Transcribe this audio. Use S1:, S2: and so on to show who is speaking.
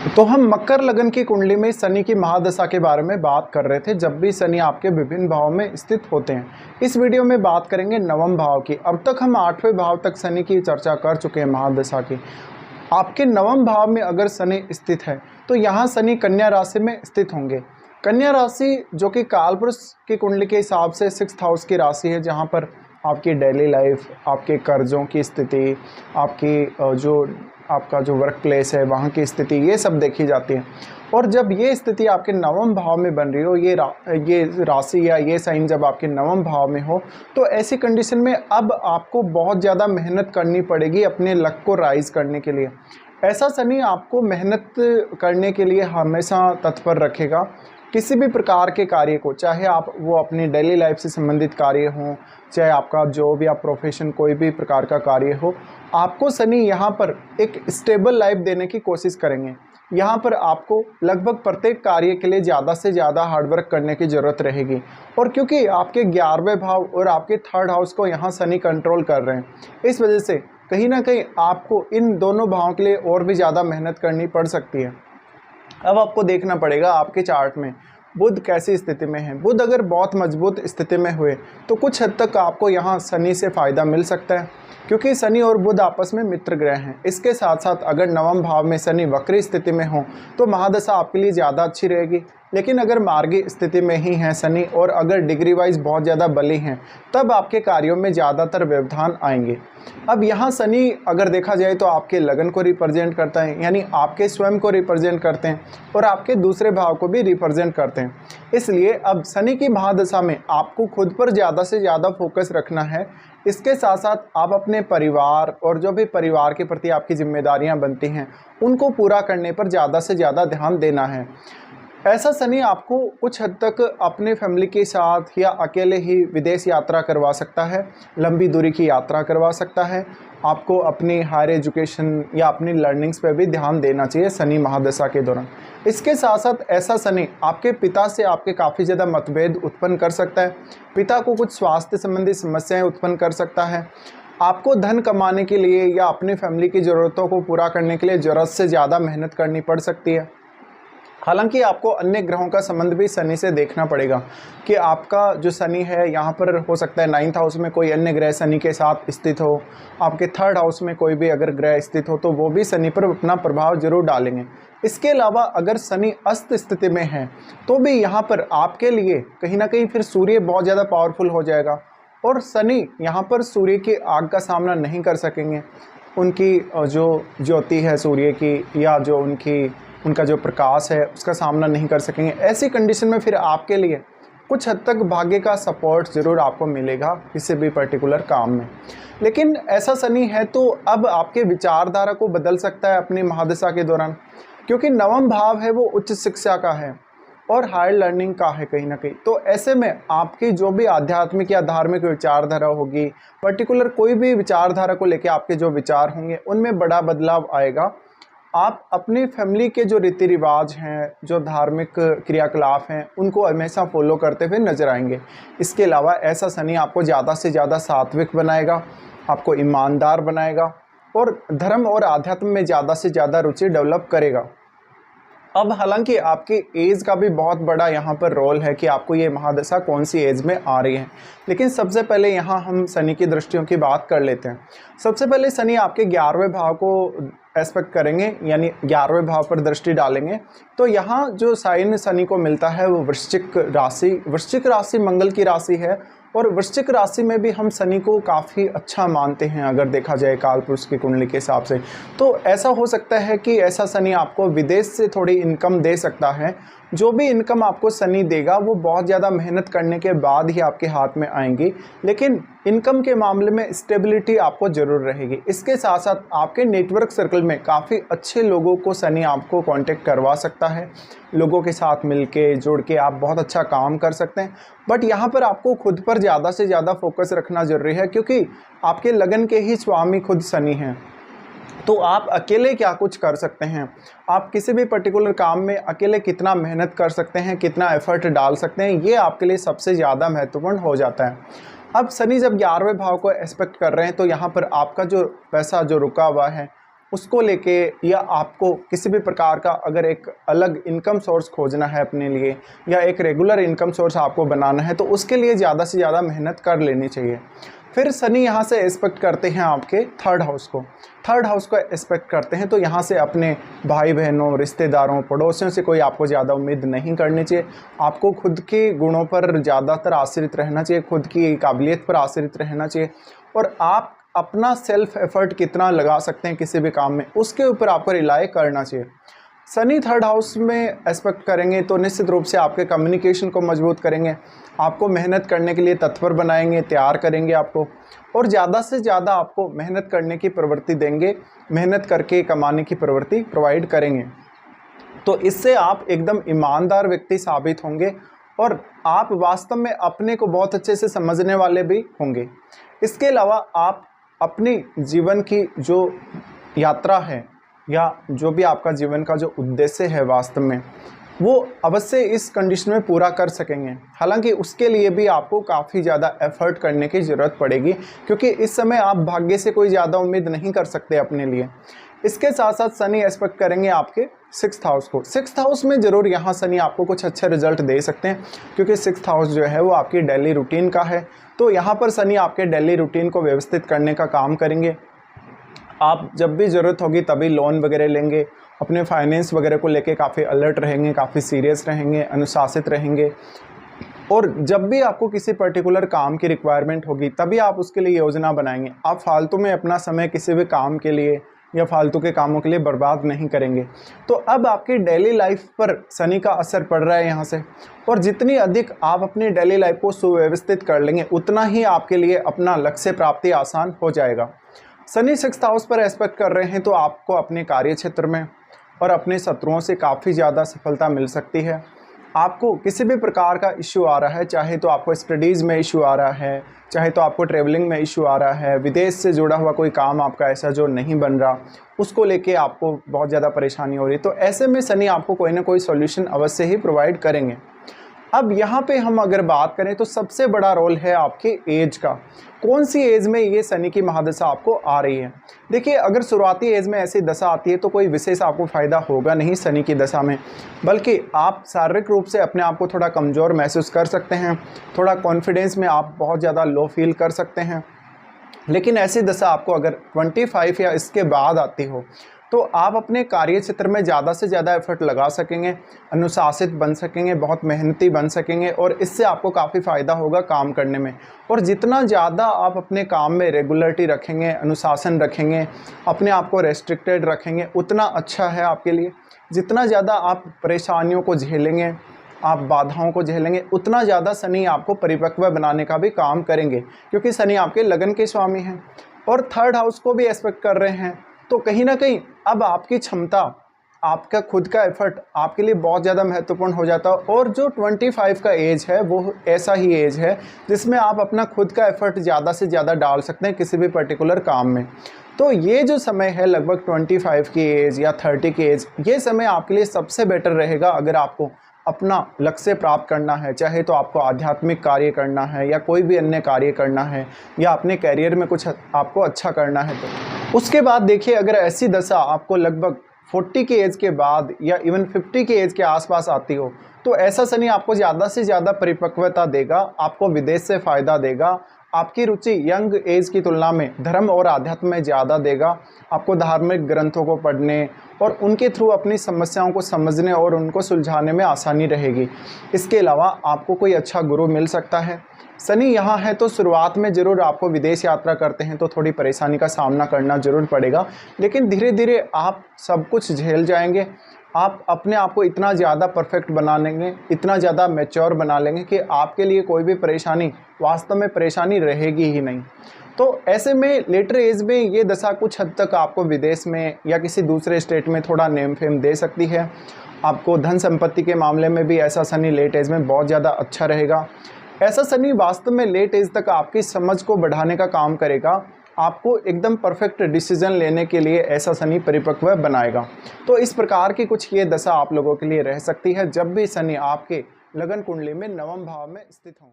S1: तो हम मकर लगन की कुंडली में शनि की महादशा के बारे में बात कर रहे थे, जब भी शनि आपके विभिन्न भाव में स्थित होते हैं। इस वीडियो में बात करेंगे नवम भाव की। अब तक हम 8वें भाव तक शनि की चर्चा कर चुके हैं महादशा की। आपके नवम भाव में अगर शनि स्थित है तो यहाँ शनि कन्या राशि में स्थित होंगे। कन्या राशि जो कि कालपुरुष की कुंडली के हिसाब से 6th हाउस की राशि है, जहाँ पर आपकी डेली लाइफ, आपके कर्जों की स्थिति, आपका जो वर्क प्लेस है वहाँ की स्थिति, ये सब देखी जाती है। और जब ये स्थिति आपके नवम भाव में बन रही हो, ये राशि या ये साइन जब आपके नवम भाव में हो, तो ऐसी कंडीशन में अब आपको बहुत ज़्यादा मेहनत करनी पड़ेगी अपने लक को राइज करने के लिए। ऐसा शनि आपको मेहनत करने के लिए हमेशा तत्पर रखेगा। किसी भी प्रकार के कार्य को, चाहे आप वो अपनी डेली लाइफ से संबंधित कार्य हों, चाहे आपका जॉब या प्रोफेशन कोई भी प्रकार का कार्य हो, आपको शनि यहाँ पर एक स्टेबल लाइफ देने की कोशिश करेंगे। यहाँ पर आपको लगभग प्रत्येक कार्य के लिए ज़्यादा से ज़्यादा हार्डवर्क करने की ज़रूरत रहेगी। और क्योंकि आपके 11वें भाव और आपके 3rd हाउस को यहाँ शनि कंट्रोल कर रहे हैं, इस वजह से कहीं ना कहीं आपको इन दोनों भावों के लिए और भी ज़्यादा मेहनत करनी पड़ सकती है। अब आपको देखना पड़ेगा आपके चार्ट में बुध कैसी स्थिति में है। बुध अगर बहुत मजबूत स्थिति में हुए तो कुछ हद तक आपको यहाँ शनि से फ़ायदा मिल सकता है, क्योंकि शनि और बुध आपस में मित्र ग्रह हैं। इसके साथ साथ अगर नवम भाव में शनि वक्री स्थिति में हो तो महादशा आपके लिए ज़्यादा अच्छी रहेगी। लेकिन अगर मार्गी स्थिति में ही है शनि और अगर डिग्री वाइज बहुत ज़्यादा बली हैं, तब आपके कार्यों में ज़्यादातर व्यवधान आएंगे। अब यहाँ शनि अगर देखा जाए तो आपके लगन को रिप्रेजेंट करता है, यानी आपके स्वयं को रिप्रेजेंट करते हैं और आपके दूसरे भाव को भी रिप्रेजेंट करते हैं। इसलिए अब शनि की महादशा में आपको खुद पर ज़्यादा से ज़्यादा फोकस रखना है। इसके साथ साथ आप अपने परिवार और जो भी परिवार के प्रति आपकी जिम्मेदारियां बनती हैं, उनको पूरा करने पर ज़्यादा से ज़्यादा ध्यान देना है। ऐसा शनि आपको कुछ हद तक अपने फैमिली के साथ या अकेले ही विदेश यात्रा करवा सकता है, लंबी दूरी की यात्रा करवा सकता है। आपको अपनी हायर एजुकेशन या अपनी लर्निंग्स पे भी ध्यान देना चाहिए शनि महादशा के दौरान। इसके साथ साथ ऐसा शनि आपके पिता से आपके काफ़ी ज़्यादा मतभेद उत्पन्न कर सकता है। पिता को कुछ स्वास्थ्य संबंधी समस्याएं उत्पन्न कर सकता है। आपको धन कमाने के लिए या अपनी फैमिली की ज़रूरतों को पूरा करने के लिए ज़रूरत से ज़्यादा मेहनत करनी पड़ सकती है। हालांकि आपको अन्य ग्रहों का संबंध भी शनि से देखना पड़ेगा कि आपका जो शनि है यहाँ पर हो सकता है 9th हाउस में कोई अन्य ग्रह शनि के साथ स्थित हो, आपके 3rd हाउस में कोई भी अगर ग्रह स्थित हो तो वो भी शनि पर अपना प्रभाव जरूर डालेंगे। इसके अलावा अगर शनि अस्त स्थिति में है तो भी यहाँ पर आपके लिए कहीं ना कहीं फिर सूर्य बहुत ज़्यादा पावरफुल हो जाएगा और शनि यहाँ पर सूर्य की आग का सामना नहीं कर सकेंगे। उनकी जो ज्योति है सूर्य की या जो उनका जो प्रकाश है उसका सामना नहीं कर सकेंगे। ऐसी कंडीशन में फिर आपके लिए कुछ हद तक भाग्य का सपोर्ट ज़रूर आपको मिलेगा किसी भी पर्टिकुलर काम में। लेकिन ऐसा शनि है तो अब आपके विचारधारा को बदल सकता है अपनी महादशा के दौरान, क्योंकि नवम भाव है वो उच्च शिक्षा का है और हायर लर्निंग का है कहीं ना कहीं। तो ऐसे में आपकी जो भी आध्यात्मिक या धार्मिक विचारधारा होगी, पर्टिकुलर कोई भी विचारधारा को लेकर आपके जो विचार होंगे उनमें बड़ा बदलाव आएगा। आप अपनी फैमिली के जो रीति रिवाज हैं, जो धार्मिक क्रियाकलाप हैं, उनको हमेशा फॉलो करते हुए नजर आएंगे। इसके अलावा ऐसा शनि आपको ज़्यादा से ज़्यादा सात्विक बनाएगा, आपको ईमानदार बनाएगा और धर्म और आध्यात्म में ज़्यादा से ज़्यादा रुचि डेवलप करेगा। अब हालांकि आपकी एज का भी बहुत बड़ा यहाँ पर रोल है कि आपको ये महादशा कौन सी एज में आ रही है। लेकिन सबसे पहले यहाँ हम शनि की दृष्टियों की बात कर लेते हैं। सबसे पहले शनि आपके 11वें भाव को एस्पेक्ट करेंगे, यानी 11वें भाव पर दृष्टि डालेंगे। तो यहाँ जो साइन शनि को मिलता है वो वृश्चिक राशि मंगल की राशि है और वृश्चिक राशि में भी हम शनि को काफ़ी अच्छा मानते हैं अगर देखा जाए कालपुरुष की कुंडली के हिसाब से। तो ऐसा हो सकता है कि ऐसा शनि आपको विदेश से थोड़ी इनकम दे सकता है। जो भी इनकम आपको शनि देगा वो बहुत ज़्यादा मेहनत करने के बाद ही आपके हाथ में आएंगी, लेकिन इनकम के मामले में स्टेबिलिटी आपको ज़रूर रहेगी। इसके साथ साथ आपके नेटवर्क सर्कल में काफ़ी अच्छे लोगों को शनि आपको कांटेक्ट करवा सकता है। लोगों के साथ मिलके जुड़ के आप बहुत अच्छा काम कर सकते हैं। बट यहाँ पर आपको खुद पर ज़्यादा से ज़्यादा फोकस रखना ज़रूरी है, क्योंकि आपके लगन के ही स्वामी खुद शनि हैं। तो आप अकेले क्या कुछ कर सकते हैं, आप किसी भी पर्टिकुलर काम में अकेले कितना मेहनत कर सकते हैं, कितना एफर्ट डाल सकते हैं, ये आपके लिए सबसे ज़्यादा महत्वपूर्ण हो जाता है। अब शनि जब 11वें भाव को एस्पेक्ट कर रहे हैं तो यहाँ पर आपका जो पैसा जो रुका हुआ है उसको लेके, या आपको किसी भी प्रकार का अगर एक अलग इनकम सोर्स खोजना है अपने लिए, या एक रेगुलर इनकम सोर्स आपको बनाना है, तो उसके लिए ज़्यादा से ज़्यादा मेहनत कर लेनी चाहिए। फिर शनि यहाँ से एस्पेक्ट करते हैं आपके थर्ड हाउस को। थर्ड हाउस को एस्पेक्ट करते हैं तो यहाँ से अपने भाई बहनों, रिश्तेदारों, पड़ोसियों से कोई आपको ज़्यादा उम्मीद नहीं करनी चाहिए। आपको खुद के गुणों पर ज़्यादातर आश्रित रहना चाहिए, खुद की काबिलियत पर आश्रित रहना चाहिए, और आप अपना सेल्फ एफर्ट कितना लगा सकते हैं किसी भी काम में, उसके ऊपर आपको रिलाई करना चाहिए। शनि थर्ड हाउस में एस्पेक्ट करेंगे तो निश्चित रूप से आपके कम्युनिकेशन को मजबूत करेंगे, आपको मेहनत करने के लिए तत्पर बनाएंगे, तैयार करेंगे आपको, और ज़्यादा से ज़्यादा आपको मेहनत करने की प्रवृत्ति देंगे, मेहनत करके कमाने की प्रवृत्ति प्रोवाइड करेंगे। तो इससे आप एकदम ईमानदार व्यक्ति साबित होंगे, और आप वास्तव में अपने को बहुत अच्छे से समझने वाले भी होंगे। इसके अलावा आप अपनी जीवन की जो यात्रा है, या जो भी आपका जीवन का जो उद्देश्य है वास्तव में, वो अवश्य इस कंडीशन में पूरा कर सकेंगे। हालांकि उसके लिए भी आपको काफ़ी ज़्यादा एफर्ट करने की ज़रूरत पड़ेगी, क्योंकि इस समय आप भाग्य से कोई ज़्यादा उम्मीद नहीं कर सकते अपने लिए। इसके साथ साथ शनि एस्पेक्ट करेंगे आपके सिक्स्थ हाउस को। सिक्स्थ हाउस में ज़रूर यहाँ शनि आपको कुछ अच्छे रिजल्ट दे सकते हैं, क्योंकि सिक्स्थ हाउस जो है वो आपकी डेली रूटीन का है। तो यहाँ पर शनि आपके डेली रूटीन को व्यवस्थित करने का काम करेंगे। आप जब भी ज़रूरत होगी तभी लोन वगैरह लेंगे, अपने फाइनेंस वगैरह को लेके काफ़ी अलर्ट रहेंगे, काफ़ी सीरियस रहेंगे, अनुशासित रहेंगे, और जब भी आपको किसी पर्टिकुलर काम की रिक्वायरमेंट होगी तभी आप उसके लिए योजना बनाएंगे। आप फालतू में अपना समय किसी भी काम के लिए या फालतू के कामों के लिए बर्बाद नहीं करेंगे। तो अब आपकी डेली लाइफ पर शनि का असर पड़ रहा है यहाँ से, और जितनी अधिक आप अपनी डेली लाइफ को सुव्यवस्थित कर लेंगे उतना ही आपके लिए अपना लक्ष्य प्राप्ति आसान हो जाएगा। शनि सिक्स्थ हाउस पर एस्पेक्ट कर रहे हैं तो आपको अपने कार्य क्षेत्र में और अपने शत्रुओं से काफ़ी ज़्यादा सफलता मिल सकती है। आपको किसी भी प्रकार का इश्यू आ रहा है, चाहे तो आपको स्टडीज़ में इश्यू आ रहा है, चाहे तो आपको ट्रैवलिंग में इश्यू आ रहा है, विदेश से जुड़ा हुआ कोई काम आपका ऐसा जो नहीं बन रहा, उसको लेके आपको बहुत ज़्यादा परेशानी हो रही, तो ऐसे में शनि आपको कोई ना कोई सॉल्यूशन अवश्य ही प्रोवाइड करेंगे। अब यहाँ पे हम अगर बात करें तो सबसे बड़ा रोल है आपके एज का। कौन सी एज में ये शनि की महादशा आपको आ रही है। देखिए, अगर शुरुआती एज में ऐसी दशा आती है तो कोई विशेष आपको फ़ायदा होगा नहीं शनि की दशा में, बल्कि आप शारीरिक रूप से अपने आप को थोड़ा कमज़ोर महसूस कर सकते हैं, थोड़ा कॉन्फिडेंस में आप बहुत ज़्यादा लो फील कर सकते हैं। लेकिन ऐसी दशा आपको अगर 25 या इसके बाद आती हो तो आप अपने कार्य क्षेत्र में ज़्यादा से ज़्यादा एफर्ट लगा सकेंगे, अनुशासित बन सकेंगे, बहुत मेहनती बन सकेंगे, और इससे आपको काफ़ी फ़ायदा होगा काम करने में। और जितना ज़्यादा आप अपने काम में रेगुलरिटी रखेंगे, अनुशासन रखेंगे, अपने आप को रेस्ट्रिक्टेड रखेंगे, उतना अच्छा है आपके लिए। जितना ज़्यादा आप परेशानियों को झेलेंगे, आप बाधाओं को झेलेंगे, उतना ज़्यादा शनि आपको परिपक्व बनाने का भी काम करेंगे, क्योंकि शनि आपके लगन के स्वामी हैं और थर्ड हाउस को भी एस्पेक्ट कर रहे हैं। तो कहीं ना कहीं अब आपकी क्षमता, आपका खुद का एफर्ट आपके लिए बहुत ज़्यादा महत्वपूर्ण हो जाता है। और जो 25 का एज है वो ऐसा ही एज है जिसमें आप अपना खुद का एफर्ट ज़्यादा से ज़्यादा डाल सकते हैं किसी भी पर्टिकुलर काम में। तो ये जो समय है लगभग 25 की एज या 30 की एज, ये समय आपके लिए सबसे बेटर रहेगा अगर आपको अपना लक्ष्य प्राप्त करना है, चाहे तो आपको आध्यात्मिक कार्य करना है या कोई भी अन्य कार्य करना है, या अपने करियर में कुछ आपको अच्छा करना है। तो उसके बाद देखिए, अगर ऐसी दशा आपको लगभग 40 की एज के बाद या इवन 50 की एज के आसपास आती हो तो ऐसा शनि आपको ज़्यादा से ज़्यादा परिपक्वता देगा, आपको विदेश से फ़ायदा देगा, आपकी रुचि यंग एज की तुलना में धर्म और आध्यात्म में ज़्यादा देगा, आपको धार्मिक ग्रंथों को पढ़ने और उनके थ्रू अपनी समस्याओं को समझने और उनको सुलझाने में आसानी रहेगी। इसके अलावा आपको कोई अच्छा गुरु मिल सकता है। शनि यहाँ है तो शुरुआत में ज़रूर आपको विदेश यात्रा करते हैं तो थोड़ी परेशानी का सामना करना ज़रूर पड़ेगा, लेकिन धीरे धीरे आप सब कुछ झेल जाएंगे। आप अपने आप को इतना ज़्यादा परफेक्ट बना लेंगे, इतना ज़्यादा मैच्योर बना लेंगे कि आपके लिए कोई भी परेशानी वास्तव में परेशानी रहेगी ही नहीं। तो ऐसे में लेटर एज में ये दशा कुछ हद तक आपको विदेश में या किसी दूसरे स्टेट में थोड़ा नेम फेम दे सकती है। आपको धन संपत्ति के मामले में भी ऐसा शनि लेट एज में बहुत ज़्यादा अच्छा रहेगा। ऐसा शनि वास्तव में लेट एज तक आपकी समझ को बढ़ाने का काम करेगा, आपको एकदम परफेक्ट डिसीजन लेने के लिए ऐसा शनि परिपक्व बनाएगा। तो इस प्रकार की कुछ ये दशा आप लोगों के लिए रह सकती है जब भी शनि आपके लगन कुंडली में नवम भाव में स्थित हों।